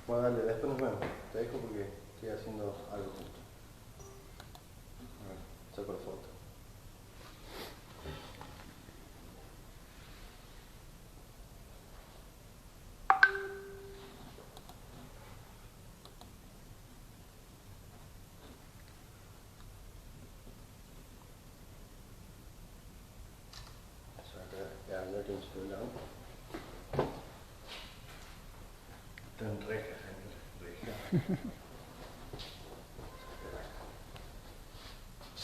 Bueno, dale, después nos vemos. Te dejo porque estoy haciendo algo justo. A ver, saco la foto. Eso acá, ya, ya que un celular. Está en reja, reja.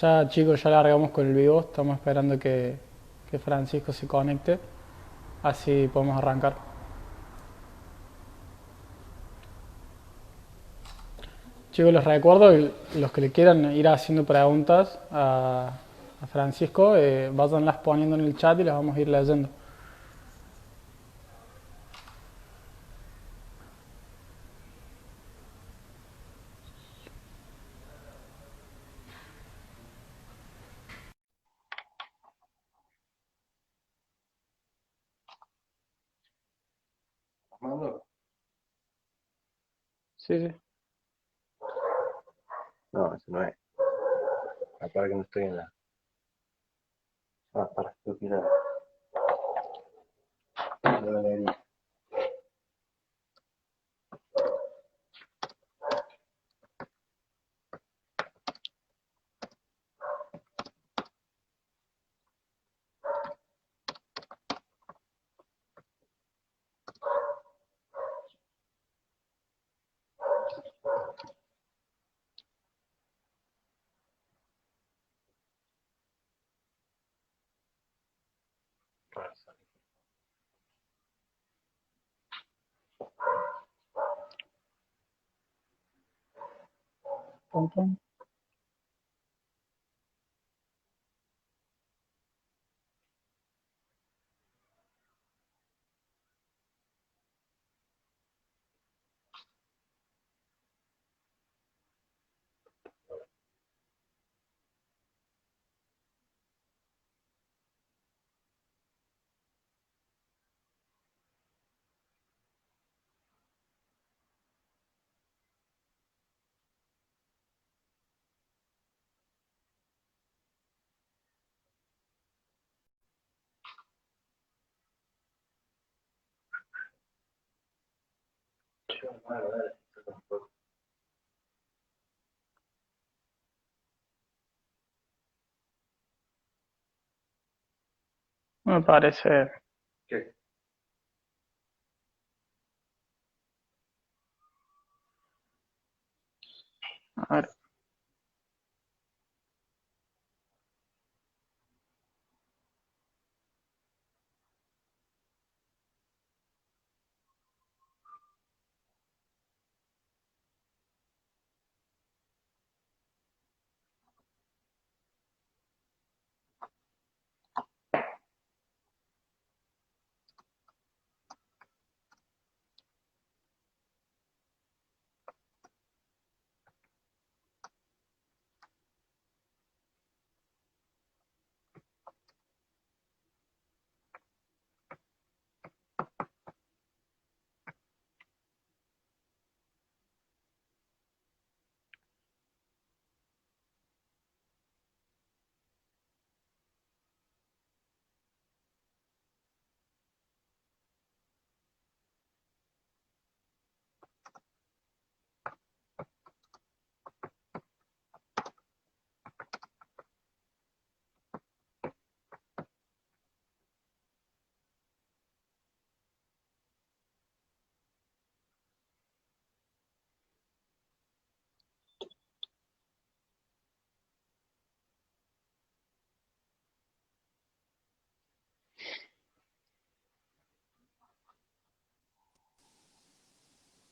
Ya chicos, ya largamos con el vivo, estamos esperando que Francisco se conecte, así podemos arrancar. Chicos, les recuerdo, los que le quieran ir haciendo preguntas a Francisco, váyanlas poniendo en el chat y las vamos a ir leyendo. ¿Mando? Sí, sí. No, eso no es. Aparte que no estoy en la. Ah, para, estoy aquí la galería. Pum, pum. Bueno, dale, saco la foto. Me parece. ¿Qué? A ver.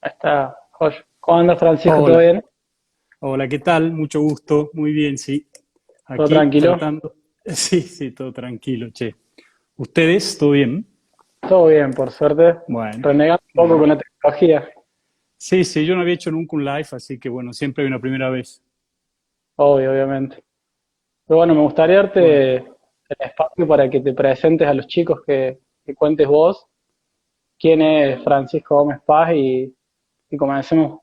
Ahí está. Josh. ¿Cómo anda Francisco? ¿Todo Hola, bien? hola, ¿qué tal? Mucho gusto, muy bien, sí. ¿Todo Aquí tranquilo? tratando. Sí, sí, todo tranquilo, che. ¿Ustedes? ¿Todo bien? Todo bien, por suerte. Bueno, Renegando un poco bueno. con la tecnología. Sí, sí, yo no había hecho nunca un live, así que bueno, siempre hay una primera vez. Obvio, obviamente. Pero bueno, me gustaría Bueno, darte el espacio para que te presentes a los chicos que cuentes vos quién es Francisco Gómez Paz y y comencemos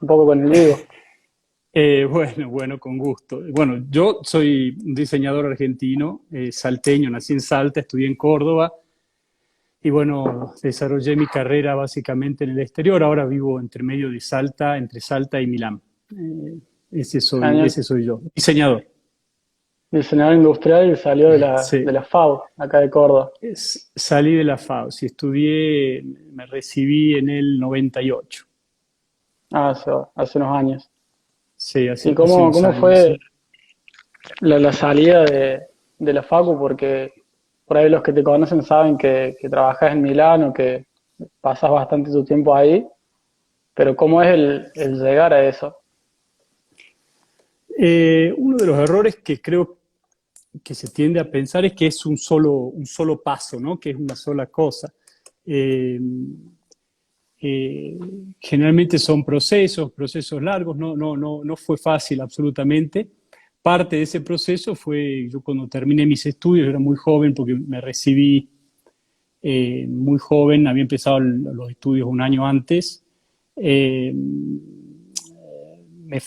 un poco con el vivo. Bueno, con gusto. Bueno, yo soy un diseñador argentino, salteño, nací en Salta, estudié en Córdoba y bueno, desarrollé mi carrera básicamente en el exterior. Ahora vivo entre medio de Salta, entre Salta y Milán. Genial. Ese soy yo, diseñador. Diseñador industrial y salió Sí, de la FAU, acá de Córdoba. salí de la FAO, sí, estudié, me recibí en el 98. Ah, hace unos años. Sí, ¿Y hace unos cómo años, fue sí. la salida de la Facu? Porque por ahí los que te conocen saben que trabajas en Milán o que pasas bastante tu tiempo ahí, pero ¿cómo es el llegar a eso? Uno de los errores que creo que se tiende a pensar es que es un solo paso, ¿no? Que es una sola cosa. Eh, eh, Generalmente son procesos largos, no fue fácil absolutamente. Parte de ese proceso fue, yo cuando terminé mis estudios, era muy joven porque me recibí muy joven, había empezado los estudios un año antes. Eh,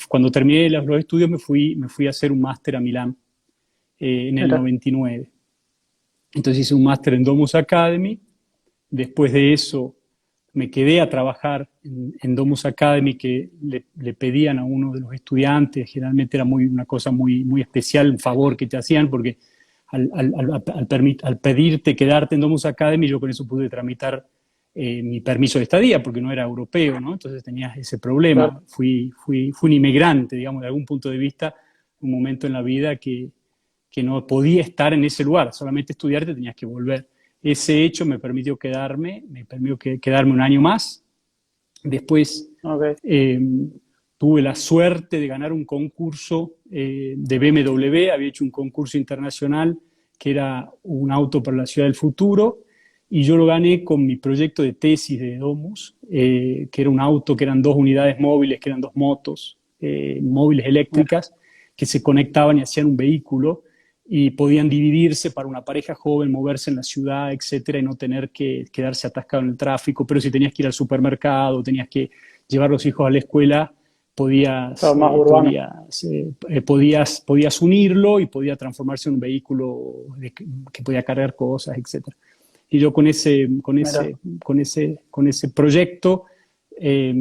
Cuando terminé los estudios me fui a hacer un máster a Milán en el Mira, 99. Entonces hice un máster en Domus Academy. Después de eso me quedé a trabajar en Domus Academy, que le pedían a uno de los estudiantes, generalmente era una cosa muy especial, un favor que te hacían, porque al pedirte quedarte en Domus Academy, yo con eso pude tramitar mi permiso de estadía, porque no era europeo, ¿no? Entonces tenías ese claro, problema. Fui un inmigrante, digamos, de algún punto de vista, un momento en la vida que no podía estar en ese lugar, solamente estudiar te tenías que volver. Ese hecho me permitió quedarme un año más. Después ok, eh, tuve la suerte de ganar un concurso de BMW, había hecho un concurso internacional que era un auto para la ciudad del futuro, y yo lo gané con mi proyecto de tesis de Domus, que era un auto que eran dos unidades móviles, que eran dos motos móviles mira, eléctricas, que se conectaban y hacían un vehículo, y podían dividirse para una pareja joven, moverse en la ciudad, etcétera, y no tener que quedarse atascado en el tráfico. Pero si tenías que ir al supermercado, tenías que llevar los hijos a la escuela, claro, más urbano. podías unirlo y podía transformarse en un vehículo que podía cargar cosas, etcétera. Y yo Mira, con ese proyecto eh,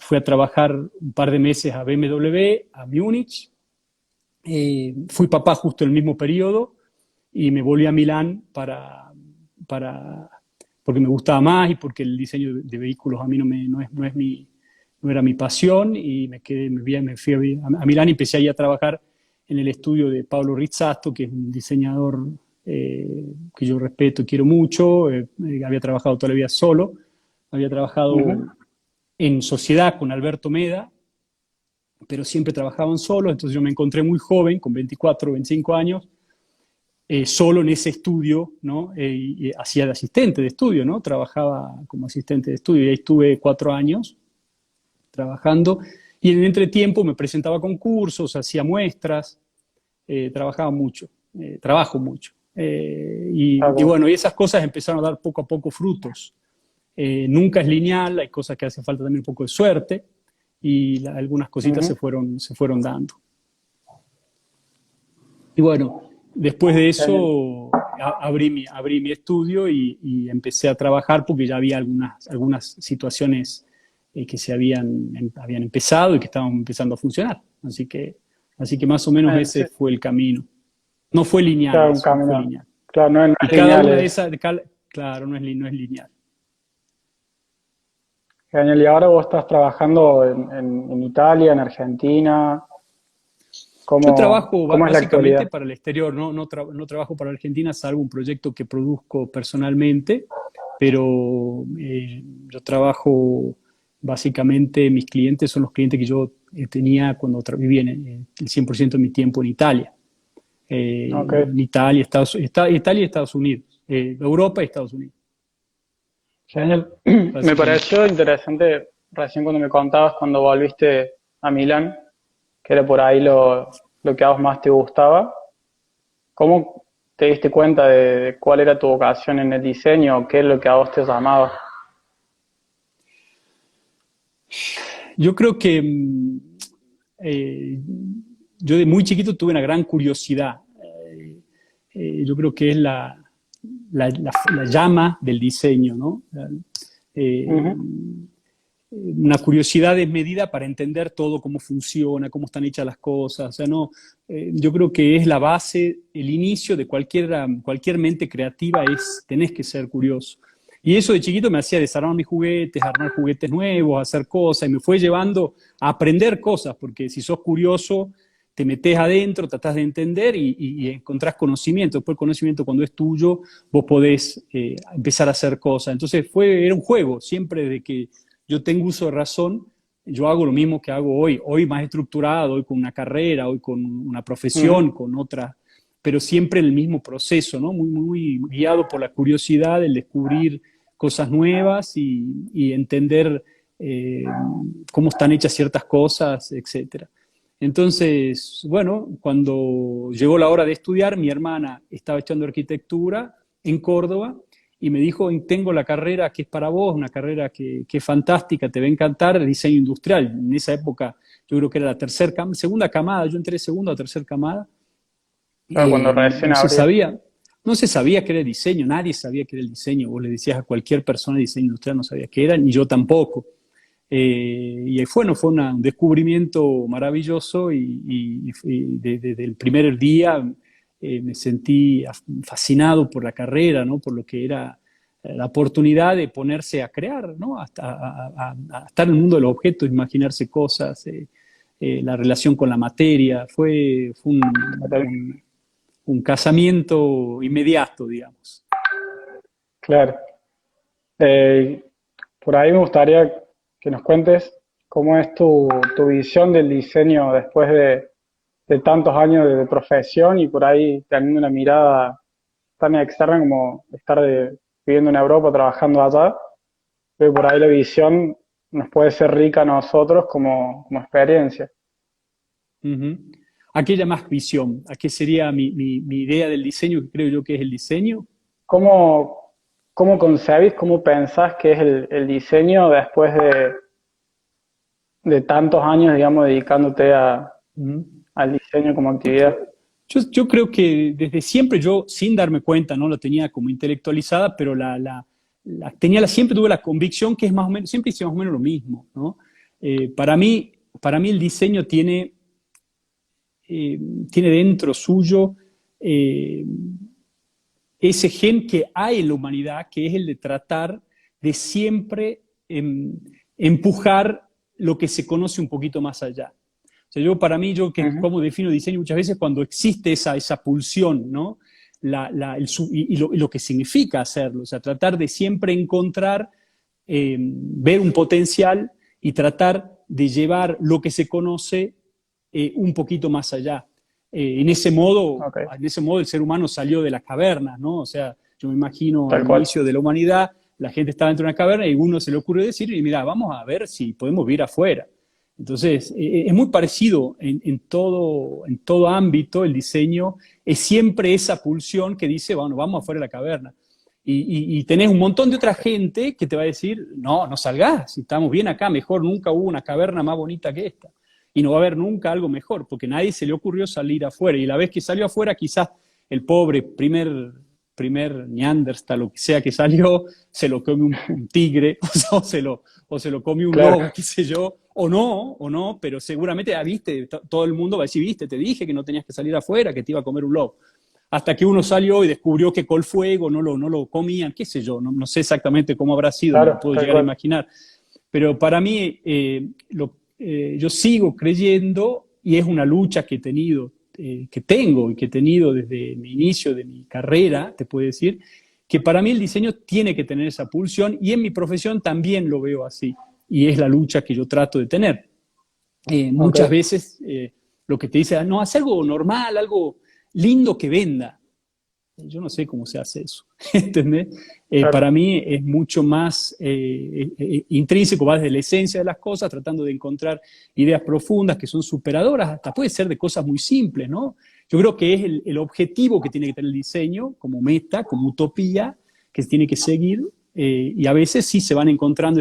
fui a trabajar un par de meses a BMW, a Múnich. Fui papá justo en el mismo periodo y me volví a Milán para, porque me gustaba más y porque el diseño de vehículos a mí no era mi pasión, y me fui a Milán y empecé ahí a trabajar en el estudio de Pablo Rizzato, que es un diseñador que yo respeto y quiero mucho. Había trabajado toda la vida solo, había trabajado ujú, en sociedad con Alberto Meda, pero siempre trabajaban solos. Entonces yo me encontré muy joven, con 24 o 25 años, solo en ese estudio, ¿no? Y hacía de asistente de estudio, ¿no? Trabajaba como asistente de estudio, y ahí estuve 4 años trabajando, y en el entretiempo me presentaba a concursos, hacía muestras, trabajaba mucho, trabajo mucho. Y ok, bueno, y esas cosas empezaron a dar poco a poco frutos. Nunca es lineal, hay cosas que hace falta también un poco de suerte, y algunas cositas ujú, se fueron dando. Y bueno, después de genial. eso abrí mi estudio y empecé a trabajar, porque ya había algunas situaciones que habían empezado y que estaban empezando a funcionar. Así que más o menos Sí, ese fue el camino. No fue lineal claro, un eso, no fue camino. lineal. Claro, no, no Y es cada lineal, una de esas, claro, no es lineal. genial. Y ahora vos estás trabajando en Italia, en Argentina. Yo trabajo Cómo es la básicamente actualidad? para el exterior, no trabajo para Argentina, salvo un proyecto que produzco personalmente, pero yo trabajo básicamente, mis clientes son los clientes que yo tenía cuando vivía el 100% de mi tiempo en Italia. Ok, En Italia, Italia y Estados Unidos, Europa y Estados Unidos, genial. Me básicamente. pareció interesante recién cuando me contabas cuando volviste a Milán, que era por ahí lo que a vos más te gustaba. ¿Cómo te diste cuenta de cuál era tu vocación en el diseño o qué es lo que a vos te llamaba? Yo creo que eh, yo de muy chiquito tuve una gran curiosidad. Yo creo que es la llama del diseño, ¿no? Eh, Ujú. una curiosidad desmedida para entender todo cómo funciona, cómo están hechas las cosas. O sea, no, yo creo que es la base, el inicio de cualquier mente creativa es, tenés que ser curioso. Y eso de chiquito me hacía desarmar mis juguetes, armar juguetes nuevos, hacer cosas, y me fue llevando a aprender cosas, porque si sos curioso, te metés adentro, tratás de entender y encontrás conocimiento. Después el conocimiento, cuando es tuyo, vos podés empezar a hacer cosas. Entonces era un juego, siempre desde que yo tengo uso de razón, yo hago lo mismo que hago hoy más estructurado, hoy con una carrera, hoy con una profesión, Ujú. con otra, pero siempre el mismo proceso, ¿no? Muy, muy guiado por la curiosidad, el descubrir cosas nuevas y entender eh, cómo están hechas ciertas cosas, etcétera. Entonces, bueno, cuando llegó la hora de estudiar, mi hermana estaba estudiando arquitectura en Córdoba y me dijo, tengo la carrera que es para vos, una carrera que es fantástica, te va a encantar, diseño industrial. En esa época yo creo que era la segunda camada, yo entré segunda o tercera camada, Claro, cuando recién no se abría. sabía, no se sabía qué era el diseño, nadie sabía qué era el diseño. Vos le decías a cualquier persona de diseño industrial, no sabía qué era, ni yo tampoco. Y bueno, fue un descubrimiento maravilloso y desde el primer día me sentí fascinado por la carrera, ¿no? Por lo que era la oportunidad de ponerse a crear, ¿no? Hasta a estar en el mundo de los objetos, imaginarse cosas, la relación con la materia. Fue un casamiento inmediato, digamos. Claro. Eh, por ahí me gustaría que nos cuentes cómo es tu visión del diseño después de tantos años de profesión y por ahí teniendo una mirada tan externa como estar viviendo en Europa, trabajando allá. Creo que por ahí la visión nos puede ser rica a nosotros como experiencia. Ujú. ¿A qué llamas visión? ¿A qué sería mi idea del diseño, que creo yo que es el diseño? ¿Cómo, cómo concebís, cómo pensás que es el diseño después de tantos años, digamos, dedicándote Ujú. al diseño como Yo actividad? creo, yo creo que desde siempre yo, sin darme cuenta, no la tenía como intelectualizada, pero siempre tuve la convicción que es más o menos, siempre hice más o menos lo mismo, ¿no? Para mí el diseño eh, tiene dentro suyo eh, ese gen que hay en la humanidad, que es el de tratar de siempre empujar lo que se conoce un poquito más allá. O sea, para mí, yo que Ujú. como defino diseño muchas veces cuando existe esa pulsión, ¿no? Y lo que significa hacerlo, o sea, tratar de siempre encontrar, ver un potencial y tratar de llevar lo que se conoce un poquito más allá. En ese modo, Ok, el ser humano salió de las cavernas, ¿no? O sea, yo me imagino al tal cual. inicio de la humanidad, la gente estaba dentro de una caverna y uno se le ocurrió decir, y mira, vamos a ver si podemos vivir afuera. Entonces, es muy parecido en todo ámbito, el diseño es siempre esa pulsión que dice, bueno, vamos afuera de la caverna. Y tenés un montón de otra gente que te va a decir, no, no salgás, si estamos bien acá, mejor, nunca hubo una caverna más bonita que esta. Y no va a haber nunca algo mejor, porque a nadie se le ocurrió salir afuera. Y la vez que salió afuera, quizás el pobre primer Neandertal, lo que sea que salió, se lo come un tigre, o se lo come un Claro, lobo, qué sé yo, o no, pero seguramente, viste, todo el mundo va a decir, viste, te dije que no tenías que salir afuera, que te iba a comer un lobo. Hasta que uno salió y descubrió que col fuego no lo comían, qué sé yo, no sé exactamente cómo habrá sido, me lo claro, puedo tal llegar a cual. imaginar. Pero para mí, yo sigo creyendo, y es una lucha que he tenido, que tengo y que he tenido desde mi inicio de mi carrera, te puedo decir, que para mí el diseño tiene que tener esa pulsión y en mi profesión también lo veo así. Y es la lucha que yo trato de tener. Ok, Muchas veces lo que te dice, no, haz algo normal, algo lindo que venda. Yo no sé cómo se hace eso, ¿entendés? Para claro. mí es mucho más intrínseco, va desde la esencia de las cosas, tratando de encontrar ideas profundas que son superadoras, hasta puede ser de cosas muy simples, ¿no? Yo creo que es el objetivo que tiene que tener el diseño como meta, como utopía, que se tiene que seguir, y a veces sí se van encontrando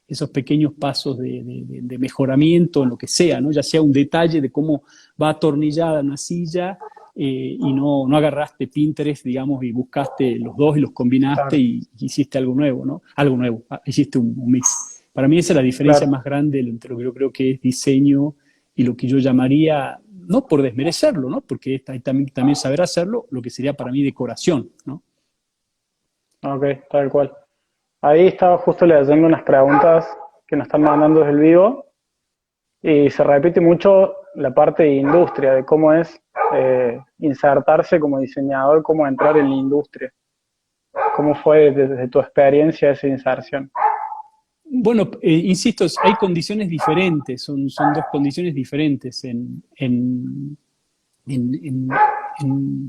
esos pequeños pasos de mejoramiento en lo que sea, ¿no? Ya sea un detalle de cómo va atornillada una silla y no agarraste Pinterest, digamos, y buscaste los dos y los combinaste Claro, y hiciste algo nuevo, ¿no? Algo nuevo, hiciste un mix. Para mí esa es la diferencia claro. más grande entre lo que yo creo que es diseño y lo que yo llamaría, no por desmerecerlo, ¿no? Porque hay también saber hacerlo, lo que sería para mí decoración, ¿no? Ok, tal cual. Ahí estaba justo leyendo unas preguntas que nos están mandando desde el vivo y se repite mucho la parte de industria, de cómo es insertarse como diseñador, cómo entrar en la industria. ¿Cómo fue desde tu experiencia esa inserción? Bueno, insisto, hay condiciones diferentes, son dos condiciones diferentes.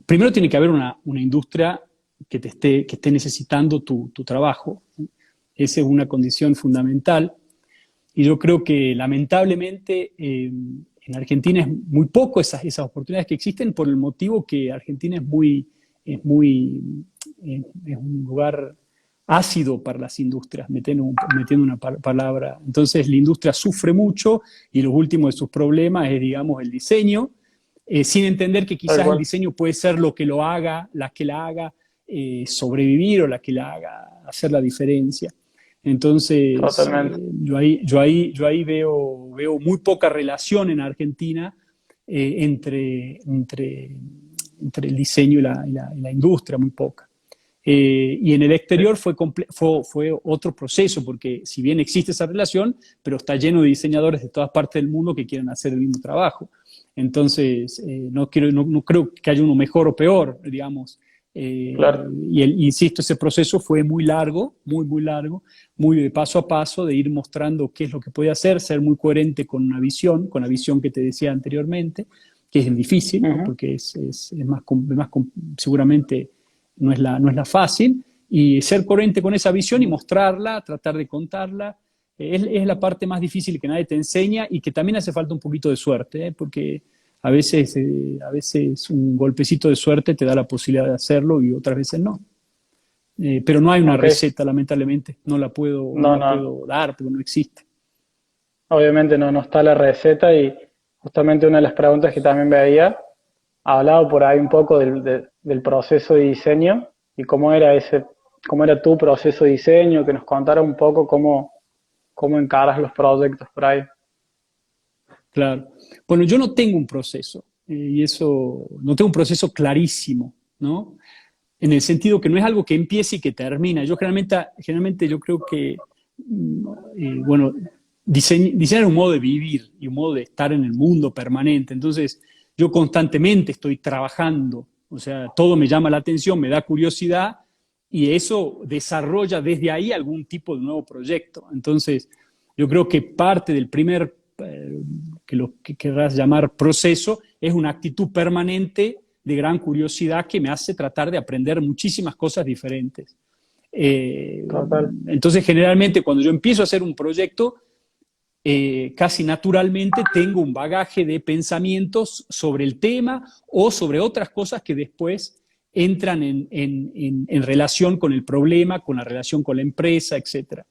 Primero tiene que haber una industria que esté necesitando tu trabajo. Esa es una condición fundamental. Y yo creo que lamentablemente en Argentina es muy poco esas oportunidades que existen por el motivo que Argentina es un lugar ácido para las industrias, metiendo una palabra. Entonces la industria sufre mucho y los últimos de sus problemas es, digamos, el diseño, sin entender que Tal quizás el cual, diseño puede ser lo que lo haga, la que la haga sobrevivir o la que la haga hacer la diferencia. Entonces, totalmente. yo ahí veo muy poca relación en Argentina entre el diseño y la industria, muy poca. Y en el exterior fue otro proceso, porque si bien existe esa relación, pero está lleno de diseñadores de todas partes del mundo que quieren hacer el mismo trabajo. Entonces, no creo que haya uno mejor o peor, digamos. Claro, Insisto, ese proceso fue muy largo, muy largo, muy de paso a paso, de ir mostrando qué es lo que puede hacer, ser muy coherente con la visión que te decía anteriormente, que es difícil, ¿no? ujú, Porque seguramente no es la fácil, y ser coherente con esa visión y mostrarla, tratar de contarla, es la parte más difícil que nadie te enseña y que también hace falta un poquito de suerte, porque a veces un golpecito de suerte te da la posibilidad de hacerlo y otras veces no. Pero no hay una ok. receta, lamentablemente. No la puedo, no No, la no, puedo dar porque no existe. obviamente no está la receta y justamente una de las preguntas que también veía, hablaba por ahí un poco del proceso de diseño y cómo era tu proceso de diseño, que nos contara un poco cómo encaras los proyectos por ahí. Claro. Bueno, yo no tengo un proceso, y eso, no tengo un proceso clarísimo, ¿no? En el sentido que no es algo que empiece y que termina. Yo generalmente yo creo que, bueno, diseñar es un modo de vivir y un modo de estar en el mundo permanente. Entonces, yo constantemente estoy trabajando, o sea, todo me llama la atención, me da curiosidad y eso desarrolla desde ahí algún tipo de nuevo proyecto. Entonces, yo creo que parte del primer, que lo que querrás llamar proceso, es una actitud permanente de gran curiosidad que me hace tratar de aprender muchísimas cosas diferentes. Eh, Total. entonces, generalmente, cuando yo empiezo a hacer un proyecto, casi naturalmente tengo un bagaje de pensamientos sobre el tema o sobre otras cosas que después entran en relación con el problema, con la relación con la empresa, etc.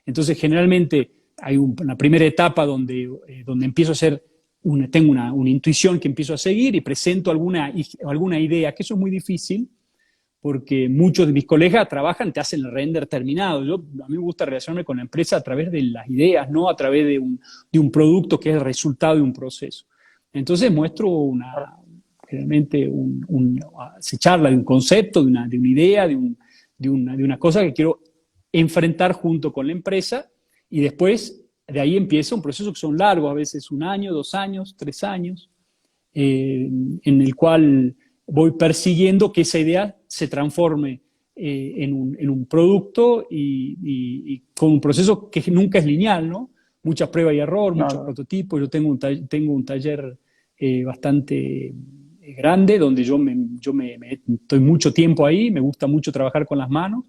Entonces, generalmente hay una primera etapa donde empiezo a hacer tengo una intuición que empiezo a seguir y presento alguna idea, que eso es muy difícil, porque muchos de mis colegas trabajan, te hacen el render terminado. A mí me gusta relacionarme con la empresa a través de las ideas, no a través de un producto que es el resultado de un proceso. Entonces muestro generalmente se charla de un concepto, de una idea, de una cosa que quiero enfrentar junto con la empresa, y después de ahí empieza un proceso que son largos, a veces 1 año, 2 años, 3 años, en el cual voy persiguiendo que esa idea se transforme en un producto y con un proceso que nunca es lineal, ¿no? Mucha prueba y error, No, muchos no, prototipos. Yo tengo un taller bastante grande donde yo estoy mucho tiempo ahí, me gusta mucho trabajar con las manos.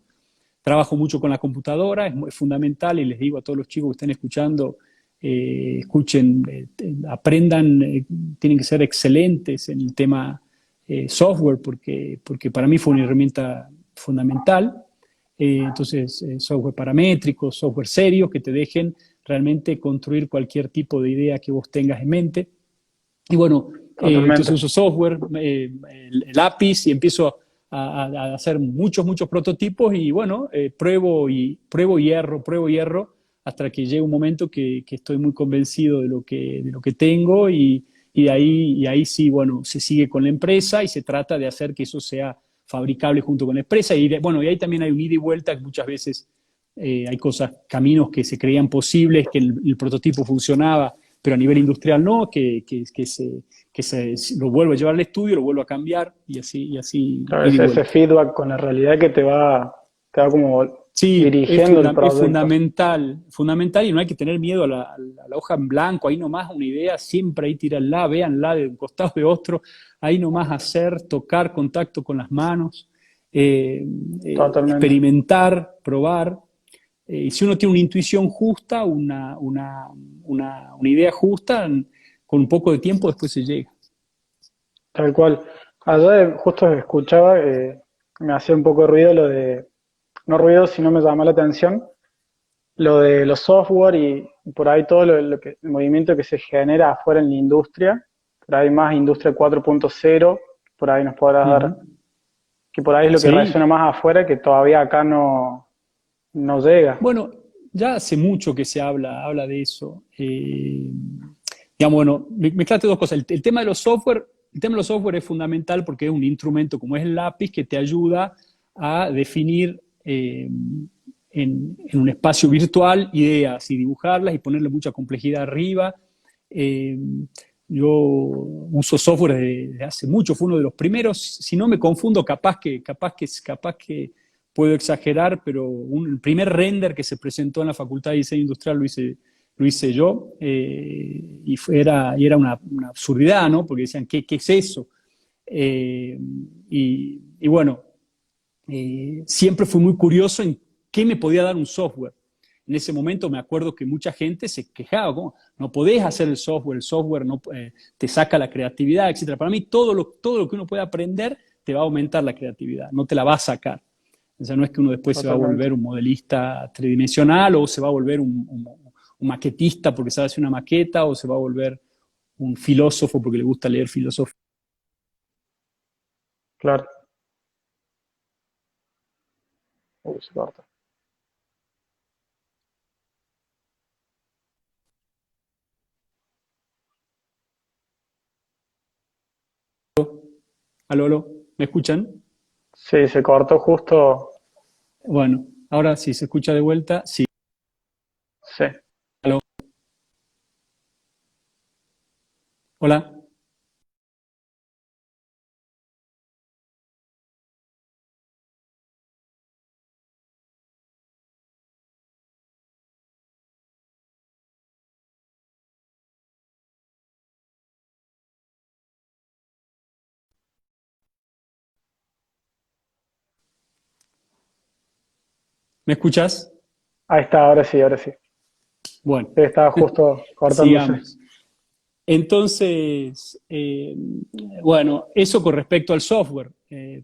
Trabajo mucho con la computadora, es fundamental, y les digo a todos los chicos que estén escuchando, escuchen, aprendan, tienen que ser excelentes en el tema software, porque para mí fue una herramienta fundamental. Entonces, software paramétrico, software serio, que te dejen realmente construir cualquier tipo de idea que vos tengas en mente. Y bueno, entonces Totalmente. uso software, el APIs, y empiezo a hacer muchos prototipos y bueno, pruebo y hierro, hasta que llega un momento que estoy muy convencido de lo que tengo y ahí sí, bueno, se sigue con la empresa y se trata de hacer que eso sea fabricable junto con la empresa. Bueno, y ahí también hay un ida y vuelta que muchas veces hay caminos que se creían posibles, que el prototipo funcionaba, pero a nivel industrial no, que se lo vuelvo a llevar al estudio, lo vuelvo a cambiar y así Claro, ida y ese vuelta. feedback con la realidad que te va como Sí, dirigiendo el es proyecto. fundamental y no hay que tener miedo a la hoja en blanco, ahí nomás una idea, siempre ahí tírenla, véanla de un costado de otro, ahí nomás hacer, tocar, contacto con las manos, eh, Totalmente. experimentar, probar. Y si uno tiene una intuición justa, una idea justa, con un poco de tiempo después se llega. Tal cual. Ayer justo escuchaba, me hacía un poco de ruido no ruido, sino me llamó la atención, lo de los software y por ahí todo el movimiento que se genera afuera en la industria, por ahí más industria 4.0, por ahí nos podrás dar, Ujú. que por ahí es lo que Sí, resuena más afuera, que todavía acá no llega. bueno, ya hace mucho que se habla de eso. Digamos, bueno, mezclaste dos cosas. El tema de los software es fundamental porque es un instrumento como es el lápiz que te ayuda a definir en un espacio virtual ideas y dibujarlas y ponerle mucha complejidad arriba. Eh, yo uso software desde hace mucho, fue uno de los primeros. Si no me confundo, capaz que puedo exagerar, pero el primer render que se presentó en la Facultad de Diseño Industrial lo hice yo, y era una absurdidad, ¿no? Porque decían, ¿qué es eso? Y bueno, siempre fui muy curioso en qué me podía dar un software. En ese momento me acuerdo que mucha gente se quejaba, ¿cómo? No podés hacer el software no, te saca la creatividad, etcétera. Para mí todo lo que uno puede aprender te va a aumentar la creatividad, no te la va a sacar. O sea, no es que uno después se va a Totalmente. volver un modelista tridimensional o se va a volver un maquetista porque sabe hacer una maqueta o se va a volver un filósofo porque le gusta leer filosofía. Claro. Se corta. Aló, aló, ¿me escuchan? Sí, se cortó justo. Bueno, ahora sí se escucha de vuelta. Sí, Sí. aló, hola. ¿Me escuchas? Ahí está, ahora sí, ahora sí. Bueno, Sí, estaba justo cortándose. sigamos. Entonces, bueno, eso con respecto al software.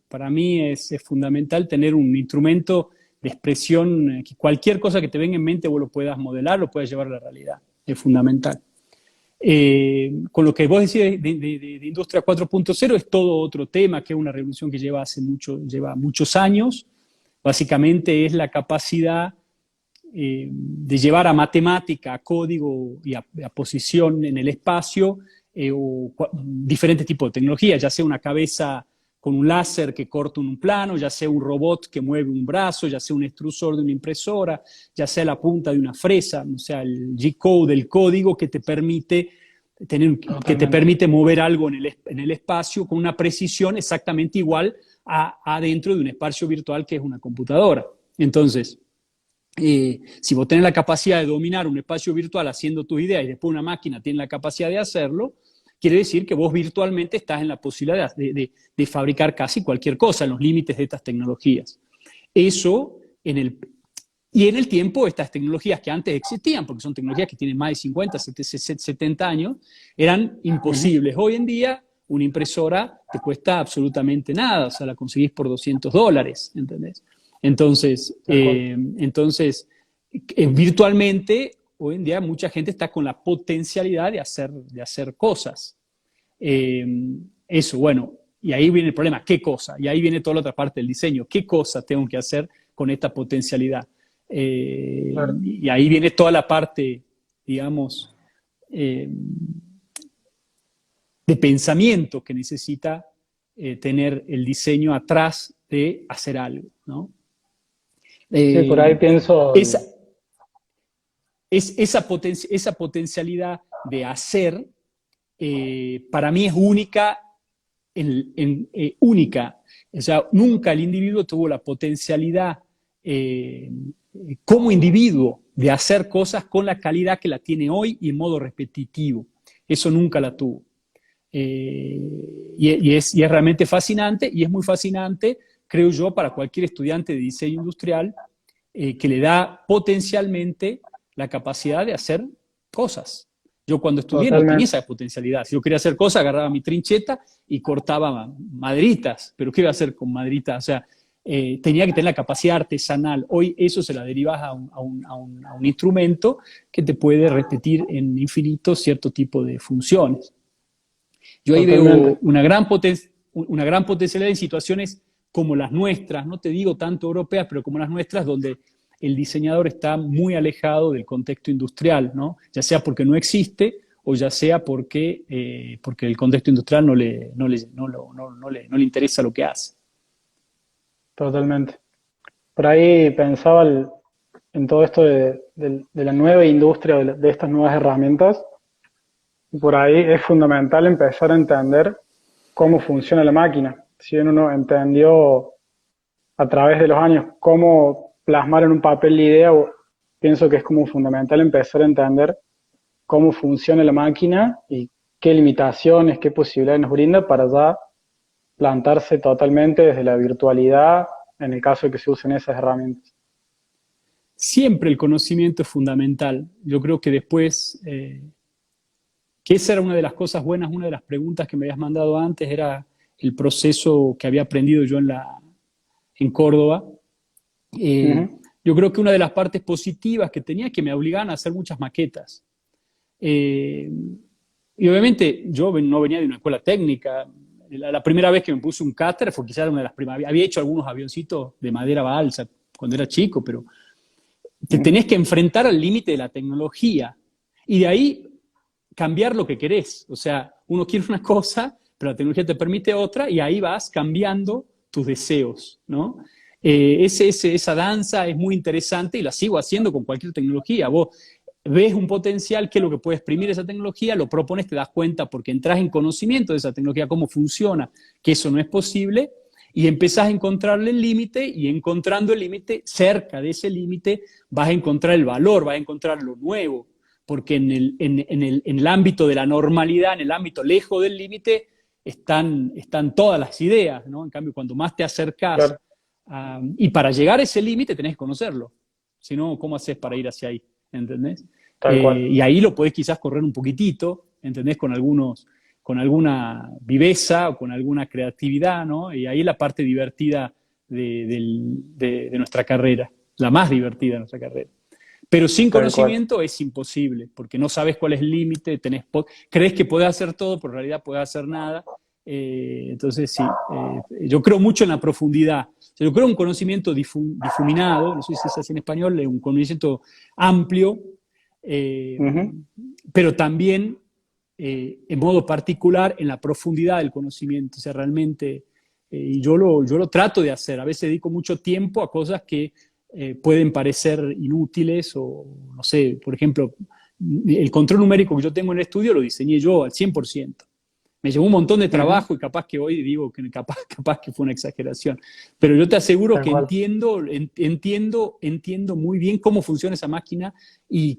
Para mí es fundamental tener un instrumento de expresión, que cualquier cosa que te venga en mente vos lo puedas modelar, lo puedas llevar a la realidad. Es fundamental. Con lo que vos decís de Industria 4.0 es todo otro tema, que es una revolución que lleva muchos años. Básicamente es la capacidad de llevar a matemática, a código y a posición en el espacio, diferentes tipos de tecnología, ya sea una cabeza con un láser que corta un plano, ya sea un robot que mueve un brazo, ya sea un extrusor de una impresora, ya sea la punta de una fresa, o sea, el G-code, el código que te Totalmente. permite mover algo en el espacio con una precisión exactamente igual a dentro de un espacio virtual que es una computadora. Entonces, si vos tenés la capacidad de dominar un espacio virtual haciendo tus ideas y después una máquina tiene la capacidad de hacerlo, quiere decir que vos virtualmente estás en la posibilidad de fabricar casi cualquier cosa en los límites de estas tecnologías. Eso y en el tiempo, estas tecnologías que antes existían, porque son tecnologías que tienen más de 50, 70 años, eran Ujú. imposibles. Hoy en día, una impresora te cuesta absolutamente nada, o sea, la conseguís por $200, ¿entendés? Entonces, virtualmente, hoy en día mucha gente está con la potencialidad de hacer cosas. Eso, bueno, y ahí viene el problema, ¿qué cosa? Y ahí viene toda la otra parte del diseño, ¿qué cosa tengo que hacer con esta potencialidad? Claro. Y ahí viene toda la parte, digamos, de pensamiento que necesita tener el diseño atrás de hacer algo, ¿no? Sí, por ahí pienso, Esa, esa potencialidad de hacer, para mí es única, única. O sea, nunca el individuo tuvo la potencialidad como individuo de hacer cosas con la calidad que la tiene hoy y en modo repetitivo. Eso nunca la tuvo. Y es realmente fascinante, y es muy fascinante, creo yo, para cualquier estudiante de diseño industrial que le da potencialmente la capacidad de hacer cosas. Yo cuando estudié no tenía esa potencialidad. Si yo quería hacer cosas, agarraba mi trincheta y cortaba maderitas. ¿Pero qué iba a hacer con maderitas? O sea, tenía que tener la capacidad artesanal. Hoy eso se la derivas a un instrumento que te puede repetir en infinito cierto tipo de funciones. Yo ahí veo una gran potencialidad en situaciones como las nuestras, no te digo tanto europeas, pero como las nuestras, donde el diseñador está muy alejado del contexto industrial, ¿no? Ya sea porque no existe o ya sea porque el contexto industrial no le interesa lo que hace. totalmente. Por ahí pensaba en todo esto de la nueva industria, de estas nuevas herramientas. Y por ahí es fundamental empezar a entender cómo funciona la máquina. Si bien uno entendió a través de los años cómo plasmar en un papel la idea, pienso que es como fundamental empezar a entender cómo funciona la máquina y qué limitaciones, qué posibilidades nos brinda para ya plantarse totalmente desde la virtualidad en el caso de que se usen esas herramientas. Siempre el conocimiento es fundamental. Yo creo que después, que esa era una de las cosas buenas, una de las preguntas que me habías mandado antes era el proceso que había aprendido yo en Córdoba. Yo creo que una de las partes positivas que tenía es que me obligaban a hacer muchas maquetas. Y obviamente yo no venía de una escuela técnica. La primera vez que me puse un cúter fue quizás una de las primeras. Había hecho algunos avioncitos de madera balsa cuando era chico, pero te tenés que enfrentar al límite de la tecnología. Y de ahí cambiar lo que querés. O sea, uno quiere una cosa, pero la tecnología te permite otra, y ahí vas cambiando tus deseos, ¿no? Esa danza es muy interesante y la sigo haciendo con cualquier tecnología. Vos ves un potencial, qué es lo que puede exprimir esa tecnología, lo propones, te das cuenta porque entras en conocimiento de esa tecnología, cómo funciona, que eso no es posible, y empezás a encontrarle el límite, y encontrando el límite, cerca de ese límite, vas a encontrar el valor, vas a encontrar lo nuevo, porque en el ámbito de la normalidad, en el ámbito lejos del límite, están todas las ideas, ¿no? En cambio, cuando más te acercás, y para llegar a ese límite tenés que conocerlo, si no, ¿cómo haces para ir hacia ahí? ¿Entendés? Y ahí lo podés quizás correr un poquitito, ¿entendés? Con alguna viveza o con alguna creatividad, ¿no? Y ahí la parte divertida de nuestra carrera, la más divertida de nuestra carrera. Pero sin conocimiento es imposible, porque no sabes cuál es el límite, crees que podés hacer todo, pero en realidad podés hacer nada. Entonces, sí, yo creo mucho en la profundidad. O sea, yo creo en un conocimiento difuminado, no sé si es así en español, un conocimiento amplio, pero también en modo particular en la profundidad del conocimiento. O sea, realmente, y yo lo trato de hacer. A veces dedico mucho tiempo a cosas que pueden parecer inútiles o, no sé, por ejemplo, el control numérico que yo tengo en el estudio lo diseñé yo al 100%. Me llevó un montón de trabajo y capaz que hoy digo que capaz que fue una exageración. Pero yo te aseguro que entiendo muy bien cómo funciona esa máquina y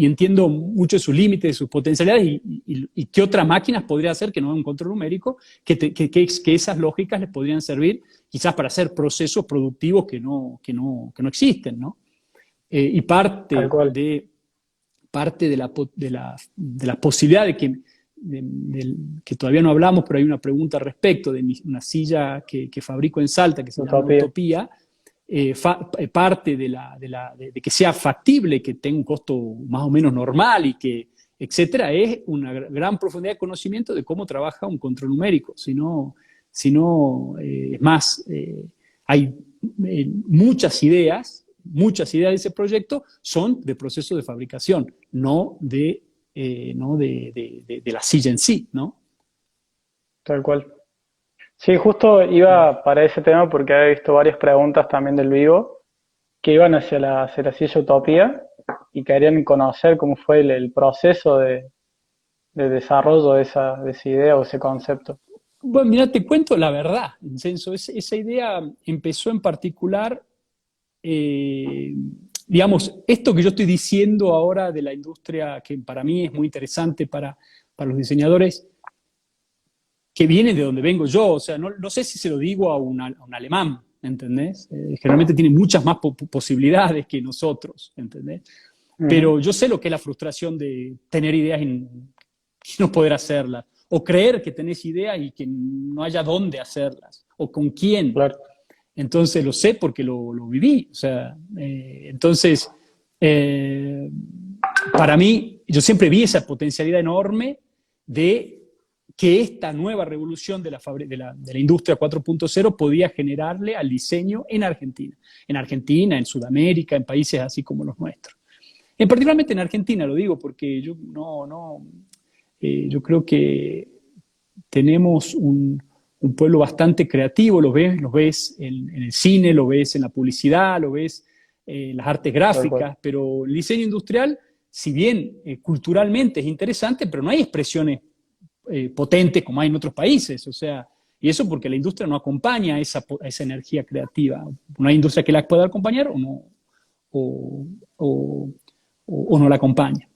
entiendo mucho de sus límites, de sus potencialidades y qué otras máquinas podría hacer que no es un control numérico, que esas lógicas les podrían servir quizás para hacer procesos productivos que no existen, ¿no? Y parte de la posibilidad de que todavía no hablamos, pero hay una pregunta al respecto de una silla que fabrico en Salta, que se llama Utopía, parte de que sea factible, que tenga un costo más o menos normal y que, etcétera, es una gran profundidad de conocimiento de cómo trabaja un control numérico. Es más, hay muchas ideas de ese proyecto son de proceso de fabricación, no de la silla en sí, ¿no? Tal cual. Sí, justo iba para ese tema porque había visto varias preguntas también del vivo que iban hacia la silla Utopía y querían conocer cómo fue el proceso de desarrollo de esa idea o ese concepto. Bueno, mira, te cuento la verdad, Vincenzo. Esa idea empezó en particular, digamos, esto que yo estoy diciendo ahora de la industria, que para mí es muy interesante para los diseñadores, que viene de donde vengo yo. O sea, no sé si se lo digo a un alemán, ¿entendés? Generalmente tiene muchas más posibilidades que nosotros, ¿entendés? Pero yo sé lo que es la frustración de tener ideas y no poder hacerlas, o creer que tenés ideas y que no haya dónde hacerlas, o con quién. Claro. Entonces lo sé porque lo viví. O sea, entonces, para mí, yo siempre vi esa potencialidad enorme de que esta nueva revolución de la industria 4.0 podía generarle al diseño en Argentina, en Sudamérica, en países así como los nuestros. Particularmente en Argentina, lo digo porque yo yo creo que tenemos un pueblo bastante creativo. Lo ves en el cine, lo ves en la publicidad, lo ves en las artes gráficas, pero el diseño industrial, si bien culturalmente es interesante, pero no hay expresiones potentes como hay en otros países. O sea, y eso porque la industria no acompaña a esa energía creativa. No hay industria que la pueda acompañar o no la acompaña.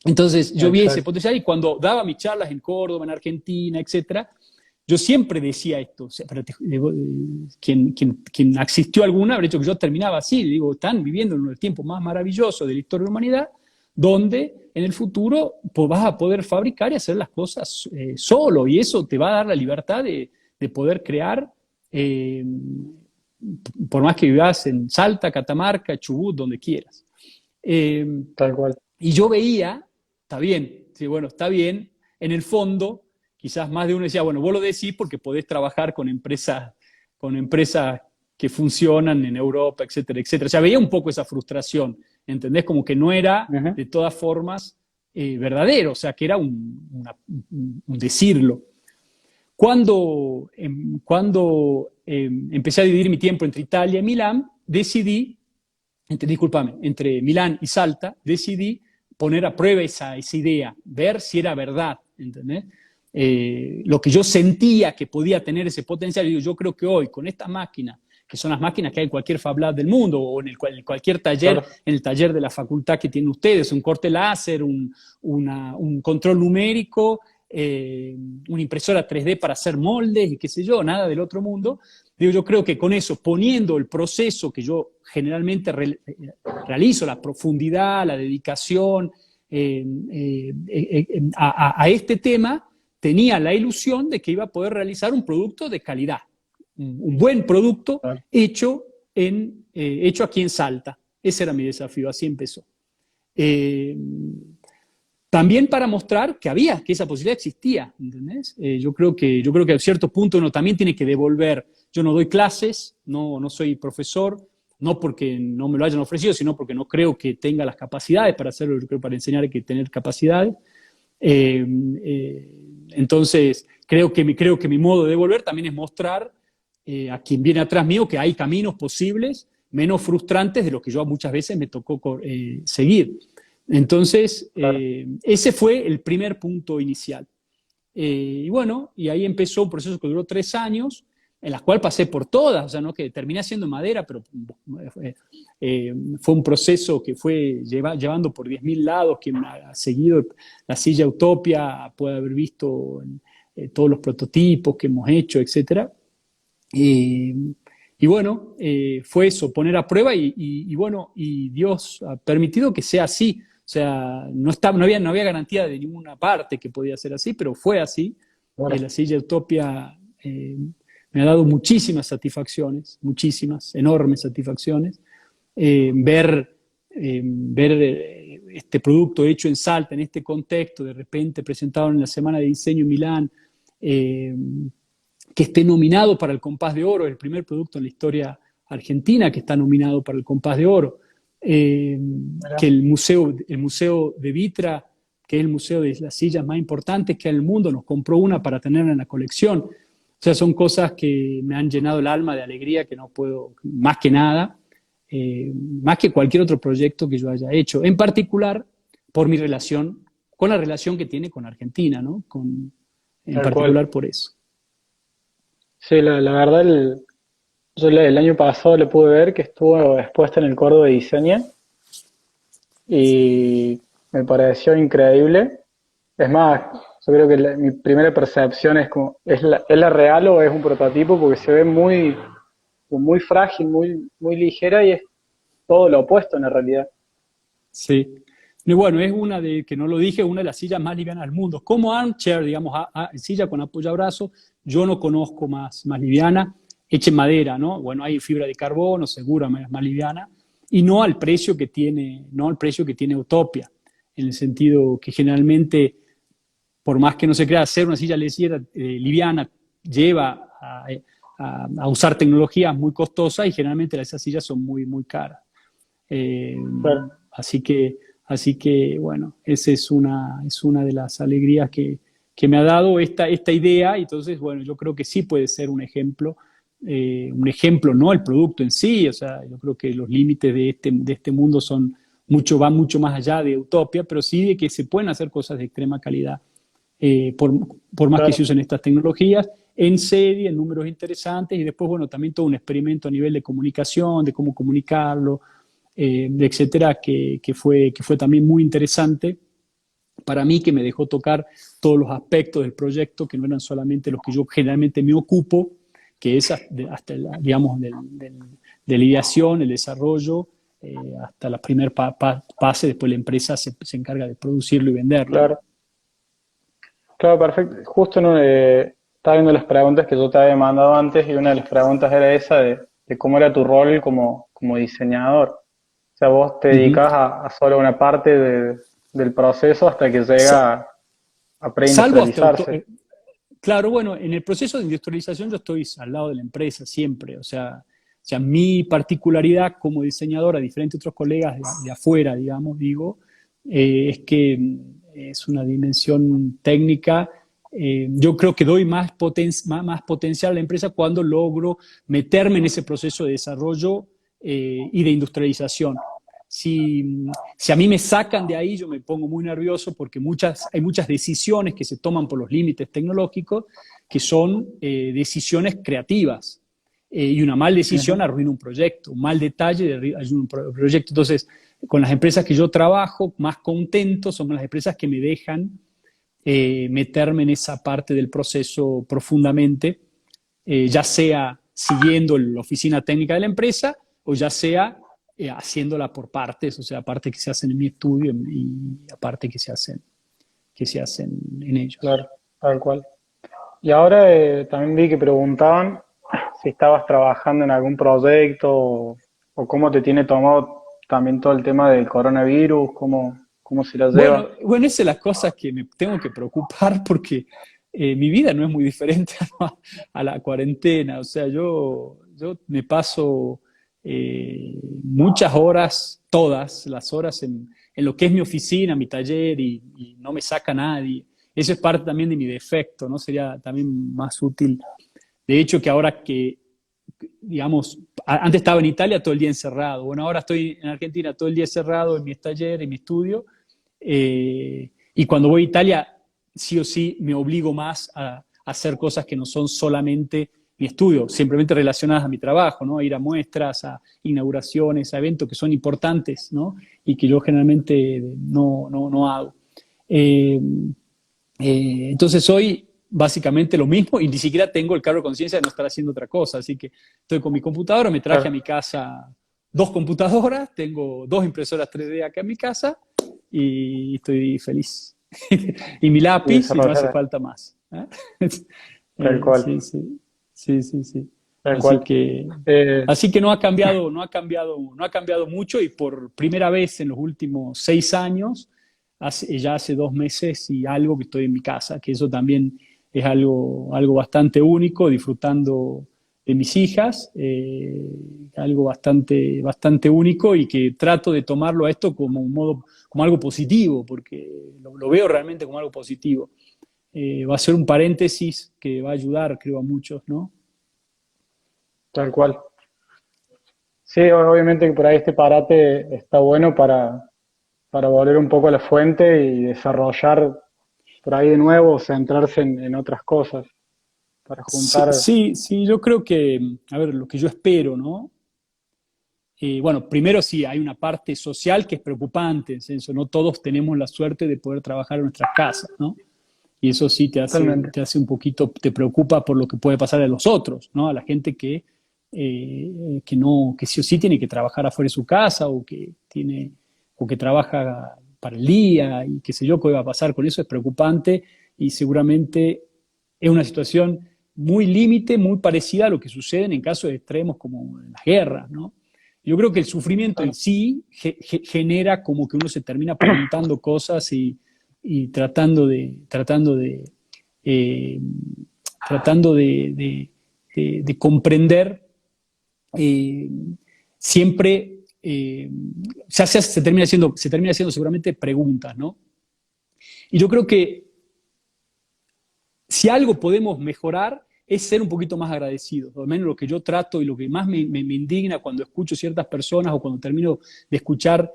Entonces yo vi ese potencial y cuando daba mis charlas en Córdoba, en Argentina, etcétera, yo siempre decía esto. O sea, pero quien asistió a alguna habrá dicho que yo terminaba así. Le digo, están viviendo en uno de los tiempos más maravillosos de la historia de la humanidad, donde en el futuro vas a poder fabricar y hacer las cosas solo, y eso te va a dar la libertad de poder crear, por más que vivas en Salta, Catamarca, Chubut, donde quieras. Tal cual. Y yo veía, está bien, sí, bueno, está bien, en el fondo, quizás más de uno decía, bueno, vos lo decís porque podés trabajar con empresas que funcionan en Europa, etcétera, etcétera. O sea, veía un poco esa frustración, ¿entendés? Como que no era, de todas formas, verdadero, o sea, que era un decirlo. Cuando empecé a dividir mi tiempo entre Italia y Milán, entre Milán y Salta, decidí poner a prueba esa idea, ver si era verdad, ¿entendés? Lo que yo sentía que podía tener ese potencial. Y yo creo que hoy, con estas máquinas, que son las máquinas que hay en cualquier Fab Lab del mundo, o en cualquier taller, claro, en el taller de la facultad que tienen ustedes, un corte láser, un control numérico, una impresora 3D para hacer moldes y qué sé yo, nada del otro mundo. Digo, yo creo que con eso, poniendo el proceso que yo generalmente realizo, la profundidad, la dedicación a este tema, tenía la ilusión de que iba a poder realizar un producto de calidad, un buen producto, claro, hecho aquí en Salta. Ese era mi desafío, así empezó. También para mostrar que esa posibilidad existía, ¿entendés? Yo creo que a cierto punto uno también tiene que devolver. Yo no doy clases, no soy profesor, no porque no me lo hayan ofrecido, sino porque no creo que tenga las capacidades para hacerlo. Yo creo que para enseñar hay que tener capacidades. Entonces, creo que mi modo de devolver también es mostrar a quien viene atrás mío que hay caminos posibles menos frustrantes de los que yo muchas veces me tocó seguir. Entonces, claro, ese fue el primer punto inicial. Y bueno, y ahí empezó un proceso que duró 3 años, en la cual pasé por todas, o sea, no que terminé haciendo madera, pero fue un proceso que fue llevando por 10.000 lados. Quien ha seguido la silla Utopia puede haber visto todos los prototipos que hemos hecho, etc. Y bueno, fue eso, poner a prueba y bueno, y Dios ha permitido que sea así. O sea, no había garantía de ninguna parte que podía ser así, pero fue así. Bueno. La silla Utopia me ha dado muchísimas satisfacciones, muchísimas, enormes satisfacciones. Ver este producto hecho en Salta, en este contexto, de repente presentado en la Semana de Diseño en Milán, que esté nominado para el Compás de Oro, el primer producto en la historia argentina que está nominado para el Compás de Oro, que el museo de Vitra, que es el museo de las sillas más importantes que hay en el mundo, nos compró una para tenerla en la colección. O sea, son cosas que me han llenado el alma de alegría, que no puedo, más que nada, más que cualquier otro proyecto que yo haya hecho, en particular por mi relación, con la relación que tiene con Argentina, ¿no? En Tal particular cual. por eso. Sí, la verdad, yo el año pasado le pude ver que estuvo expuesta en el Córdoba de Diseño y me pareció increíble. Es más, yo creo que mi primera percepción es como, ¿es la real o es un prototipo? Porque se ve muy frágil, muy ligera y es todo lo opuesto en la realidad. Sí. Y bueno, es una de, que no lo dije, una de las sillas más livianas del mundo. Como armchair, digamos, silla con apoyabrazo, yo no conozco más liviana, hecha en madera, ¿no? Bueno, hay fibra de carbono, segura, más liviana, y no al precio que tiene, no al precio que tiene Utopia, en el sentido que generalmente, por más que no se crea hacer una silla liviana, lleva a usar tecnologías muy costosas y generalmente esas sillas son muy caras. Eh, Claro, así que, bueno, esa es una de las alegrías que me ha dado esta idea. Entonces, bueno, yo creo que sí puede ser un ejemplo, no el producto en sí. O sea, yo creo que los límites de este mundo van mucho más allá de Utopia, pero sí de que se pueden hacer cosas de extrema calidad, por más que se claro, usen estas tecnologías, en serie, en números interesantes, y después, bueno, también todo un experimento a nivel de comunicación, de cómo comunicarlo, etcétera, que fue también muy interesante para mí, que me dejó tocar todos los aspectos del proyecto, que no eran solamente los que yo generalmente me ocupo, que es hasta digamos, de la ideación, el desarrollo, hasta la primera fase, después la empresa se encarga de producirlo y venderlo, ¿no? claro. Claro, perfecto. Justo estaba viendo las preguntas que yo te había mandado antes y una de las preguntas era esa de cómo era tu rol como diseñador. O sea, vos te Ujú. dedicas a solo una parte del proceso hasta que Sa- llega a Salvo hasta preindustrializarse. claro, bueno, en el proceso de industrialización yo estoy al lado de la empresa siempre. O sea, mi particularidad como diseñador, a diferente de otros colegas de afuera, digamos, digo, es que es una dimensión técnica. Yo creo que doy más potencial a la empresa cuando logro meterme en ese proceso de desarrollo y de industrialización. Si a mí me sacan de ahí, yo me pongo muy nervioso porque hay muchas decisiones que se toman por los límites tecnológicos que son decisiones creativas. Y una mal decisión Ujú. arruina un proyecto, un mal detalle arruina un proyecto. Entonces, con las empresas que yo trabajo, más contento son las empresas que me dejan meterme en esa parte del proceso profundamente, ya sea siguiendo la oficina técnica de la empresa o ya sea haciéndola por partes, o sea, partes que se hacen en mi estudio y aparte que se hacen en ellos. Claro, tal cual. Y ahora también vi que preguntaban si estabas trabajando en algún proyecto o cómo te tiene tomado también todo el tema del coronavirus, cómo se la Bueno, lleva. bueno, esas son las cosas que me tengo que preocupar porque mi vida no es muy diferente a la cuarentena. O sea, yo me paso muchas horas, todas las horas en lo que es mi oficina, mi taller y no me saca nadie. Eso es parte también de mi defecto, ¿no? Sería también más útil. De hecho, que ahora que, digamos, antes estaba en Italia todo el día encerrado. Bueno, ahora estoy en Argentina todo el día encerrado en mi taller, en mi estudio. Y cuando voy a Italia, sí o sí me obligo más a hacer cosas que no son solamente mi estudio, simplemente relacionadas a mi trabajo, ¿no? A ir a muestras, a inauguraciones, a eventos que son importantes, ¿no? Y que yo generalmente no hago. Eh, entonces hoy básicamente lo mismo y ni siquiera tengo el cargo de conciencia de no estar haciendo otra cosa. Así que estoy con mi computadora, me traje a Claro, mi casa 2 computadoras, tengo 2 impresoras 3D acá en mi casa y estoy feliz. Y mi y lápiz y no hace desarrollar falta más. ¿Eh? tal cual. Sí, sí. Sí, sí, sí. Tal Así cual. que, Eh, así que no ha cambiado mucho y por primera vez en los últimos 6 años, ya hace 2 meses y algo que estoy en mi casa, que eso también es algo bastante único, disfrutando de mis hijas, algo bastante, bastante único y que trato de tomarlo a esto como un modo, como algo positivo, porque lo veo realmente como algo positivo. Va a ser un paréntesis que va a ayudar, creo, a muchos, ¿no? Tal cual. Sí, obviamente que por ahí este parate está bueno para volver un poco a la fuente y desarrollar por ahí de nuevo, centrarse en otras cosas, para Sí, juntar. sí, sí, yo creo que, a ver, lo que yo espero, ¿no? Bueno, primero sí, hay una parte social que es preocupante, en senso, no todos tenemos la suerte de poder trabajar en nuestras casas, ¿no? Y eso sí Totalmente. te hace un poquito, te preocupa por lo que puede pasar a los otros, ¿no? A la gente que no, que sí o sí tiene que trabajar afuera de su casa o que trabaja para el día y qué sé yo, qué va a pasar con eso es preocupante y seguramente es una situación muy límite, muy parecida a lo que sucede en casos extremos como en las guerras, ¿no? Yo creo que el sufrimiento en Tal, sí genera como que uno se termina preguntando cosas y eh, tratando de comprender eh, siempre, se termina haciendo seguramente preguntas, ¿no? Y yo creo que si algo podemos mejorar es ser un poquito más agradecidos, al menos lo que yo trato y lo que más me indigna cuando escucho ciertas personas o cuando termino de escuchar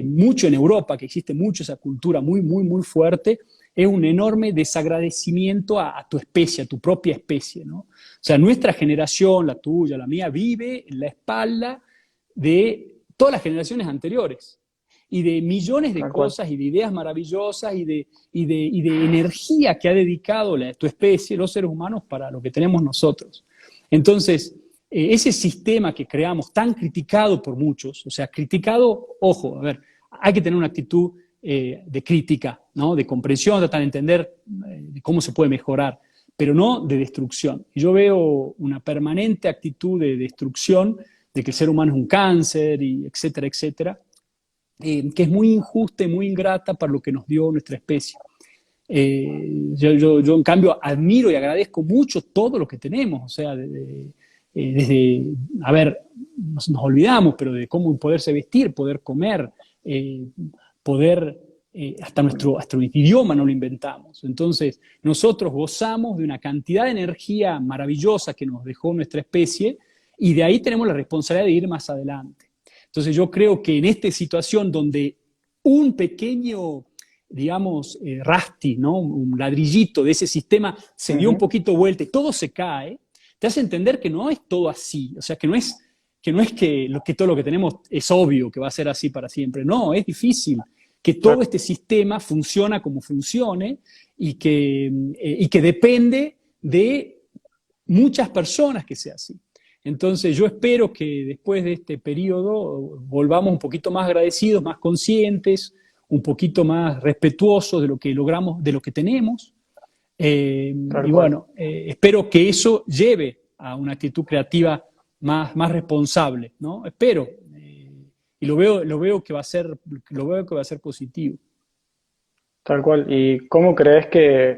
mucho en Europa, que existe mucho esa cultura muy, muy, muy fuerte, es un enorme desagradecimiento a tu especie, a tu propia especie, ¿no? O sea, nuestra generación, la tuya, la mía, vive en la espalda de todas las generaciones anteriores y de millones de tal cual. cosas y de ideas maravillosas y de energía que ha dedicado tu especie, los seres humanos, para lo que tenemos nosotros. Entonces, ese sistema que creamos, tan criticado por muchos, o sea, criticado, ojo, a ver, hay que tener una actitud de crítica, ¿no? De comprensión, tratar de entender cómo se puede mejorar, pero no de destrucción. Y yo veo una permanente actitud de destrucción, de que el ser humano es un cáncer, y etcétera, etcétera, que es muy injusta y muy ingrata para lo que nos dio nuestra especie. Yo, en cambio, admiro y agradezco mucho todo lo que tenemos, o sea, desde, a ver, nos olvidamos, pero de cómo poderse vestir, poder comer, poder, hasta nuestro idioma no lo inventamos. Entonces, nosotros gozamos de una cantidad de energía maravillosa que nos dejó nuestra especie y de ahí tenemos la responsabilidad de ir más adelante. Entonces, yo creo que en esta situación donde un pequeño, digamos, rasti, ¿no? Un ladrillito de ese sistema se dio un Ujú. poquito vuelta y todo se cae, te hace entender que no es todo así, o sea, que todo lo que tenemos es obvio que va a ser así para siempre, no, es difícil que todo Claro. este sistema funciona como funcione y que depende de muchas personas que sea así. Entonces yo espero que después de este periodo volvamos un poquito más agradecidos, más conscientes, un poquito más respetuosos de lo que logramos, de lo que tenemos. Tal Y cual. bueno, espero que eso lleve a una actitud creativa más responsable, ¿no? Espero. Y lo veo que va a ser positivo. Tal cual. ¿Y cómo crees que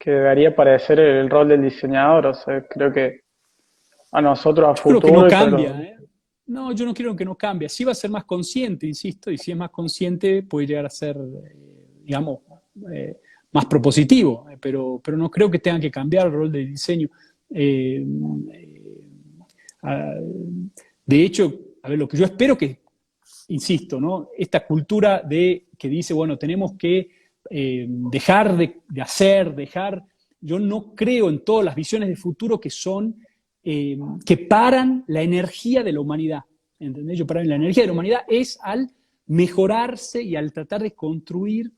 debería parecer el rol del diseñador? O sea, creo que a nosotros a Yo creo que no futuro y para los... cambia, ¿eh? No, yo no quiero que no cambie. Sí va a ser más consciente, insisto, y si es más consciente puede llegar a ser, digamos, eh, más propositivo, pero no creo que tengan que cambiar el rol del diseño. Eh, ah, de hecho, a ver, lo que yo espero que, insisto, ¿no? Esta cultura que dice, bueno, tenemos que dejar de hacer, yo no creo en todas las visiones de futuro que paran la energía de la humanidad. ¿Entendés? Para mí la energía de la humanidad es al mejorarse y al tratar de construir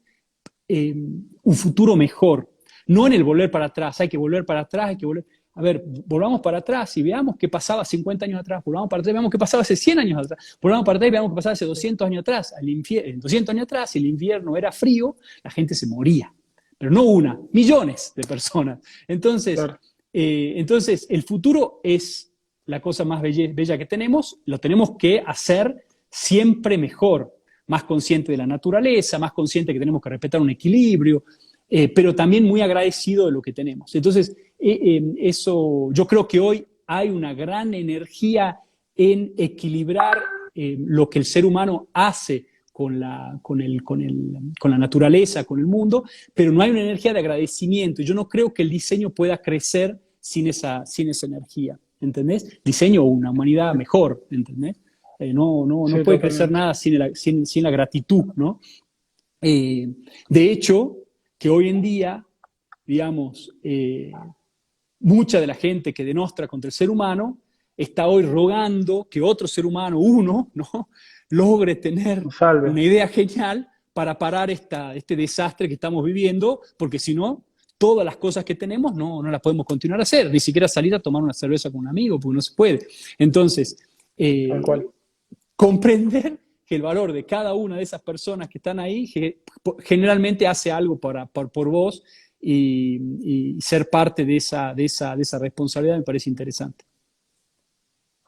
un futuro mejor. No en el volver para atrás, hay que volver para atrás, hay que volver. A ver, volvamos para atrás y veamos qué pasaba 50 años atrás, volvamos para atrás y veamos qué pasaba hace 100 años atrás, volvamos para atrás y veamos qué pasaba hace 200 años atrás. 200 años atrás, si el invierno era frío, la gente se moría, pero no una, millones de personas. Entonces, Claro. Entonces, el futuro es la cosa más bella que tenemos, lo tenemos que hacer siempre mejor, más consciente de la naturaleza, más consciente que tenemos que respetar un equilibrio, pero también muy agradecido de lo que tenemos. Entonces, eso, yo creo que hoy hay una gran energía en equilibrar lo que el ser humano hace con la naturaleza, con el mundo, pero no hay una energía de agradecimiento. Yo no creo que el diseño pueda crecer sin esa energía, ¿entendés? Diseño una humanidad mejor, ¿entendés? No Sí, puede crecer totalmente. nada sin la gratitud, ¿no? De hecho, que hoy en día, digamos, mucha de la gente que denostra contra el ser humano está hoy rogando que otro ser humano, uno, ¿no?, logre tener Salve. una idea genial para parar este desastre que estamos viviendo, porque si no, todas las cosas que tenemos no las podemos continuar a hacer, ni siquiera salir a tomar una cerveza con un amigo, porque no se puede. Entonces, Tal cual. comprender que el valor de cada una de esas personas que están ahí generalmente hace algo por vos y ser parte de esa responsabilidad me parece interesante.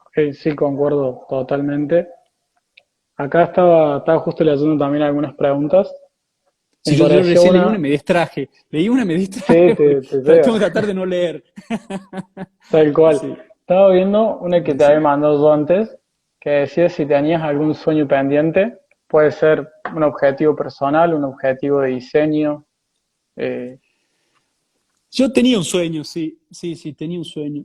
Ok, sí, concuerdo totalmente. Acá estaba justo leyendo también algunas preguntas. Si Me yo pareció recién leí una y una, me distraje, sí, porque te tengo que llega, tratar de no leer. tal cual. Sí, Estaba viendo una que te había decime. mandado yo antes, que decía si tenías algún sueño pendiente, puede ser un objetivo personal, un objetivo de diseño. eh, Yo tenía un sueño, sí, tenía un sueño.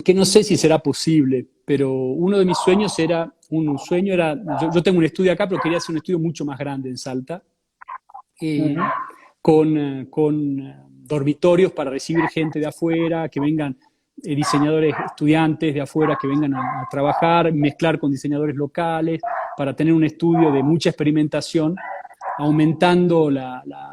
Que no sé si será posible, pero uno de mis sueños era, yo tengo un estudio acá, pero quería hacer un estudio mucho más grande en Salta, ujú, con dormitorios para recibir gente de afuera, que vengan diseñadores, estudiantes de afuera que vengan a trabajar, mezclar con diseñadores locales, para tener un estudio de mucha experimentación, aumentando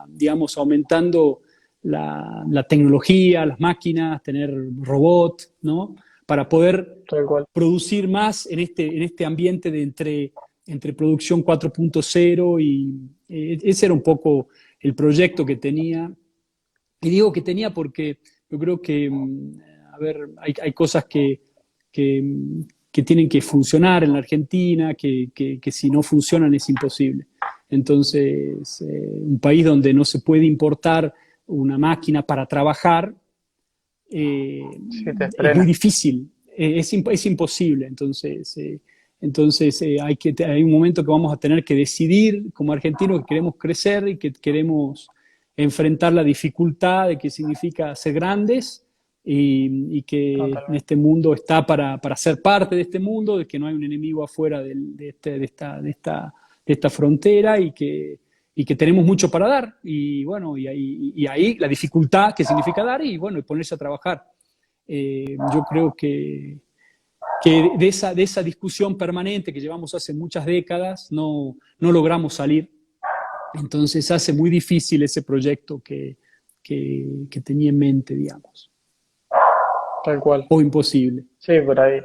digamos, aumentando la tecnología, las máquinas, tener robots, ¿no? Para poder tal cual. producir más en este ambiente de entre producción 4.0 y ese era un poco el proyecto que tenía. Y digo que tenía porque yo creo que, a ver, hay cosas que, que tienen que funcionar en la Argentina, que si no funcionan es imposible. Entonces, un país donde no se puede importar una máquina para trabajar, eh, Sí, te es muy frena. difícil, es imposible. Entonces hay un momento que vamos a tener que decidir como argentinos que queremos crecer y que queremos enfrentar la dificultad de qué significa ser grandes y que en Totalmente. este mundo está para ser parte de este mundo, de que no hay un enemigo afuera de esta frontera y que tenemos mucho para dar, y bueno, y ahí la dificultad que significa dar, y bueno, y ponerse a trabajar. Yo creo que de esa discusión permanente que llevamos hace muchas décadas no logramos salir, entonces hace muy difícil ese proyecto que tenía en mente, digamos, Tal cual. o imposible. Sí, por ahí.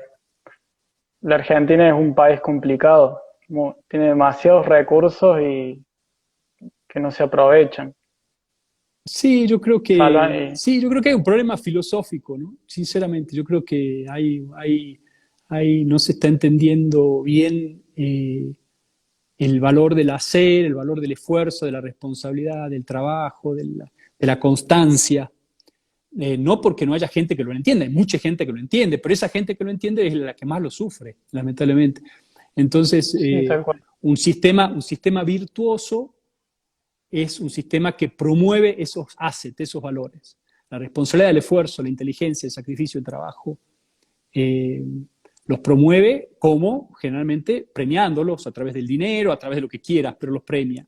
La Argentina es un país complicado, tiene demasiados recursos y que no se aprovechan. Salvan y Sí, yo creo que hay un problema filosófico, ¿no? Sinceramente, yo creo que no se está entendiendo bien el valor del hacer, el valor del esfuerzo, de la responsabilidad, del trabajo, de la constancia. No porque no haya gente que lo entienda, hay mucha gente que lo entiende, pero esa gente que lo entiende es la que más lo sufre, lamentablemente. Entonces, sí, tal cual, un sistema virtuoso es un sistema que promueve esos assets, esos valores. La responsabilidad del esfuerzo, la inteligencia, el sacrificio, el trabajo, eh, los promueve como generalmente premiándolos a través del dinero, a través de lo que quieras, pero los premia.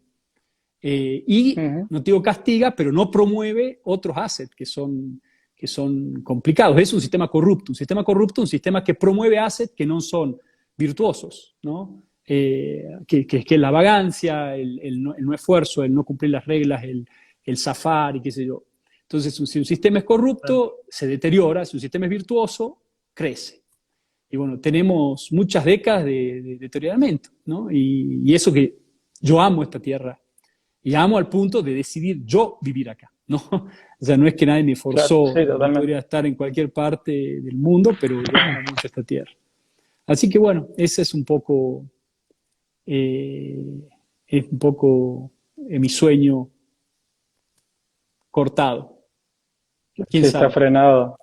Y ujú, no digo castiga, pero no promueve otros assets que son complicados. Es un sistema corrupto, un sistema que promueve assets que no son virtuosos, ¿no? Que es la vagancia, el no esfuerzo, el no cumplir las reglas, el zafar y qué sé yo. Entonces, si un sistema es corrupto, se deteriora; si un sistema es virtuoso, crece. Y bueno, tenemos muchas décadas de deterioramiento, ¿no? Y eso que yo amo esta tierra, Y amo al punto de decidir yo vivir acá, ¿no? O sea, no es que nadie me forzó, Claro, sí, yo totalmente. podría estar en cualquier parte del mundo, pero yo amo mucho esta tierra. Así que bueno, ese eh, es un poco mi sueño cortado. ¿Quién Sí, está sabe? frenado,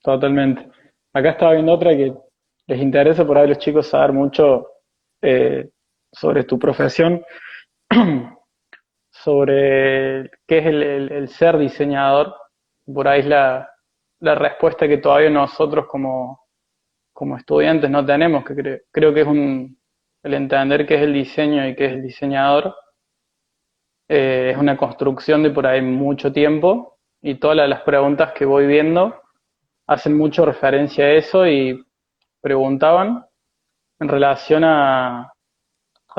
totalmente. Acá estaba viendo otra que les interesa por ahí a los chicos saber mucho eh, sobre tu profesión, sobre qué es el ser diseñador. Por ahí es la respuesta que todavía nosotros como estudiantes no tenemos, que creo que es el entender qué es el diseño y qué es el diseñador. Es una construcción de por ahí mucho tiempo y todas las preguntas que voy viendo hacen mucho referencia a eso y preguntaban en relación a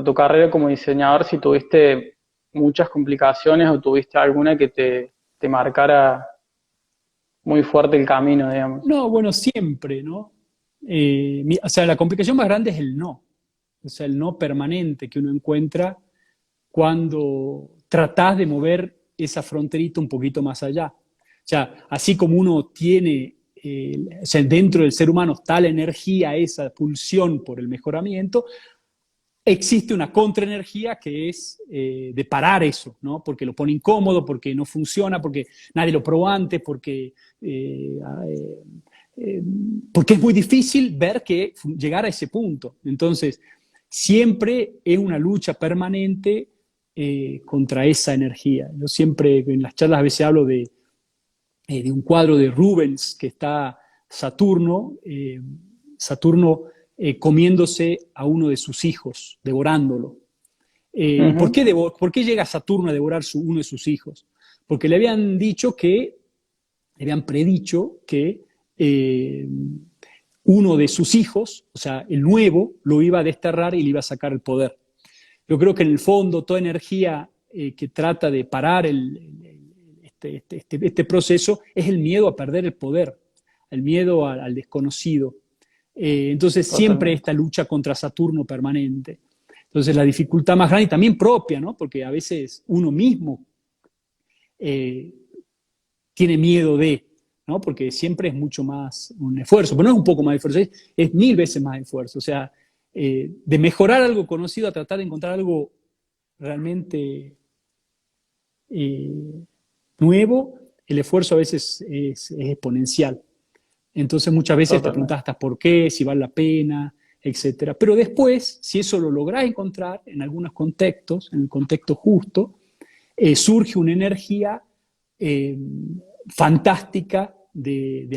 tu carrera como diseñador si tuviste muchas complicaciones o tuviste alguna que te marcara muy fuerte el camino, digamos. No, bueno, siempre, ¿no? O sea, la complicación más grande es el no. O sea, el no permanente que uno encuentra cuando tratás de mover esa fronterita un poquito más allá. O sea, así como uno tiene, o sea, dentro del ser humano está la energía, esa pulsión por el mejoramiento, existe una contraenergía que es de parar eso, ¿no? Porque lo pone incómodo, porque no funciona, porque nadie lo probó antes, eh, eh, porque es muy difícil ver que llegar a ese punto. Entonces, siempre es una lucha permanente contra esa energía. Yo siempre en las charlas a veces hablo de un cuadro de Rubens que está Saturno comiéndose a uno de sus hijos, devorándolo. ¿Y Ujú. por qué llega Saturno a devorar uno de sus hijos? Porque le habían dicho que, le habían predicho que uno de sus hijos, o sea, el nuevo, lo iba a desterrar y le iba a sacar el poder. Yo creo que en el fondo toda energía que trata de parar este proceso es el miedo a perder el poder, el miedo al desconocido. Entonces siempre Totalmente. esta lucha contra Saturno permanente. Entonces la dificultad más grande y también propia, ¿no? Porque a veces uno mismo eh, tiene miedo de, ¿no? Porque siempre es mucho más un esfuerzo, pero no es un poco más de esfuerzo, es 1000 veces más de esfuerzo. O sea, de mejorar algo conocido a tratar de encontrar algo realmente eh, nuevo, el esfuerzo a veces es exponencial. Entonces muchas veces te Totalmente. preguntas hasta por qué, si vale la pena, etcétera. Pero después, si eso lo lográs encontrar en algunos contextos, en el contexto justo, surge una energía eh, fantástica de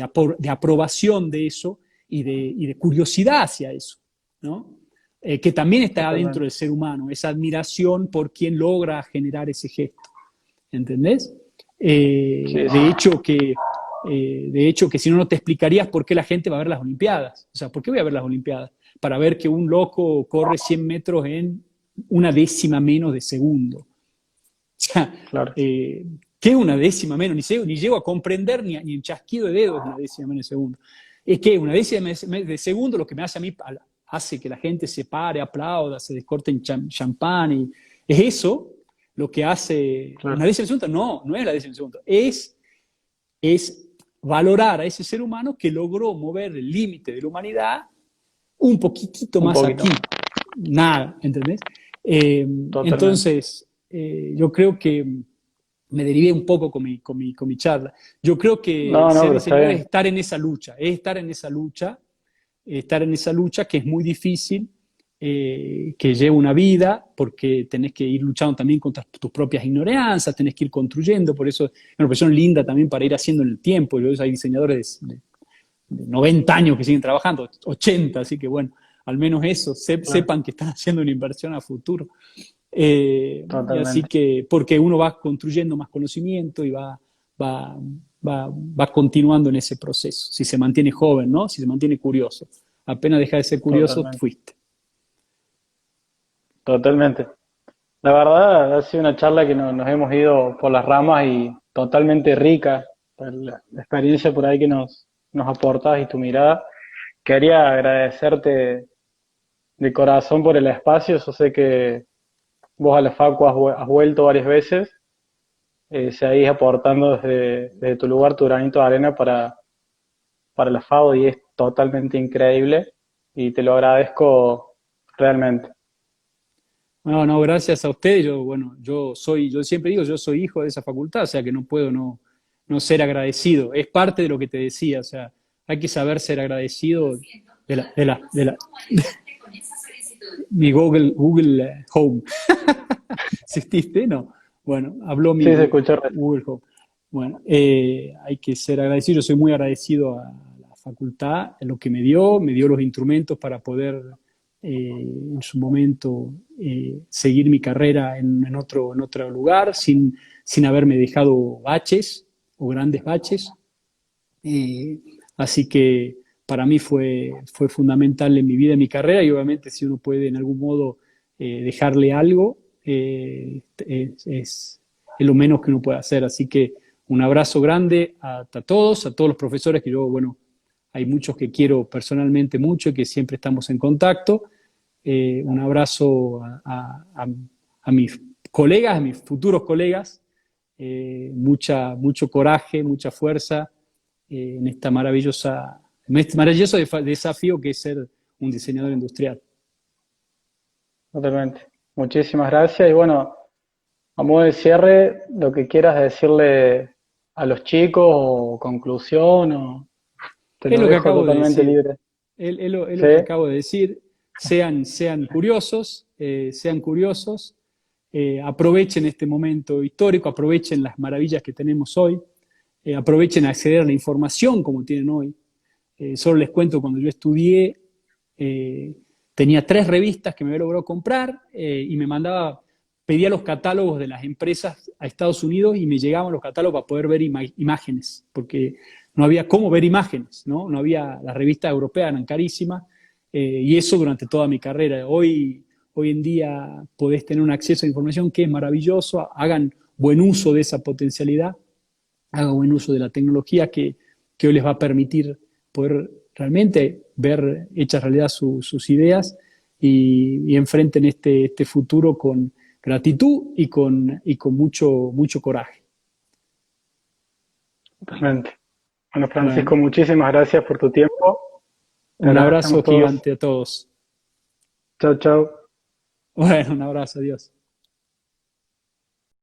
aprobación de eso y de curiosidad hacia eso, ¿no? Que también está dentro Totalmente. del ser humano, esa admiración por quien logra generar ese gesto. ¿Entendés? Sí, sí. De hecho, que si no, no te explicarías por qué la gente va a ver las Olimpiadas. O sea, ¿por qué voy a ver las Olimpiadas? Para ver que un loco corre 100 metros en una décima menos de segundo. O sea, Claro. ¿qué es una décima menos? Ni llego a comprender ni en chasquido de dedos una décima menos de segundo. Es que una décima de segundo lo que me hace a mí, hace que la gente se pare, aplauda, se descorten champán. Y es eso lo que hace una Claro. décima de segundo. No, no es la décima de segundo. Es valorar a ese ser humano que logró mover el límite de la humanidad un poquitito Un más poquito aquí. más. Nada, ¿entendés? Totalmente. Entonces, yo creo que me derivé un poco con mi charla. Yo creo que No, no, ser pero está diseñador es bien. estar en esa lucha, estar en esa lucha que es muy difícil, que lleva una vida, porque tenés que ir luchando también contra tus propias ignorancias, tenés que ir construyendo, por eso es una profesión linda también para ir haciendo en el tiempo. Y luego hay diseñadores de 90 años que siguen trabajando, 80, así que bueno, al menos eso, Claro. sepan que están haciendo una inversión a futuro. Y así Totalmente. que, porque uno va construyendo más conocimiento y va, va continuando en ese proceso, si se mantiene joven, ¿no? Si se mantiene curioso. Apenas deja de ser curioso, Totalmente. fuiste. Totalmente. La verdad, ha sido una charla que nos hemos ido por las ramas y totalmente rica. La experiencia por ahí que nos aportas y tu mirada. Quería agradecerte de corazón por el espacio. Yo sé que vos a la facu has vuelto varias veces, seguís aportando desde tu lugar tu granito de arena para la FAO y es totalmente increíble y te lo agradezco realmente. No, no, gracias a usted. Bueno, yo siempre digo, yo soy hijo de esa facultad, o sea que no puedo no ser agradecido. Es parte de lo que te decía, o sea, hay que saber ser agradecido de la mi Google Home. ¿Exististe? No. Bueno, habló mi Sí, se escuchó. Google Home. Bueno, hay que ser agradecido. Yo soy muy agradecido a la facultad, en lo que me dio los instrumentos para poder en su momento seguir mi carrera en otro lugar sin haberme dejado baches o grandes baches. Eh, Así que para mí fue fundamental en mi vida, en mi carrera, y obviamente si uno puede en algún modo dejarle algo, es lo menos que uno puede hacer. Así que un abrazo grande a todos, a todos los profesores que yo, bueno, hay muchos que quiero personalmente mucho y que siempre estamos en contacto. Un abrazo a mis colegas, a mis futuros colegas, mucho coraje, mucha fuerza en este maravilloso desafío que es ser un diseñador industrial. Totalmente. Muchísimas gracias. Y bueno, a modo de cierre, lo que quieras decirle a los chicos o conclusión, o te Es lo lo que dejo acabo de totalmente decir. libre. Es ¿Sí? lo que acabo de decir. Sean curiosos, aprovechen este momento histórico, aprovechen las maravillas que tenemos hoy, aprovechen a acceder a la información como tienen hoy. Solo les cuento, cuando yo estudié, tenía 3 revistas que me había logrado comprar y pedía los catálogos de las empresas a Estados Unidos y me llegaban los catálogos para poder ver imágenes, porque no había cómo ver imágenes, ¿no? No había, las revistas europeas eran carísimas, y eso durante toda mi carrera. Hoy en día podés tener un acceso a información que es maravilloso, hagan buen uso de esa potencialidad, hagan buen uso de la tecnología que hoy les va a permitir poder realmente ver hechas realidad sus ideas y enfrenten este futuro con gratitud y con mucho coraje. Totalmente. Bueno, Francisco, Bueno, muchísimas gracias por tu tiempo. Te un abrazo agradecemos todos. gigante a todos. Chao, chao. Bueno, un abrazo, adiós.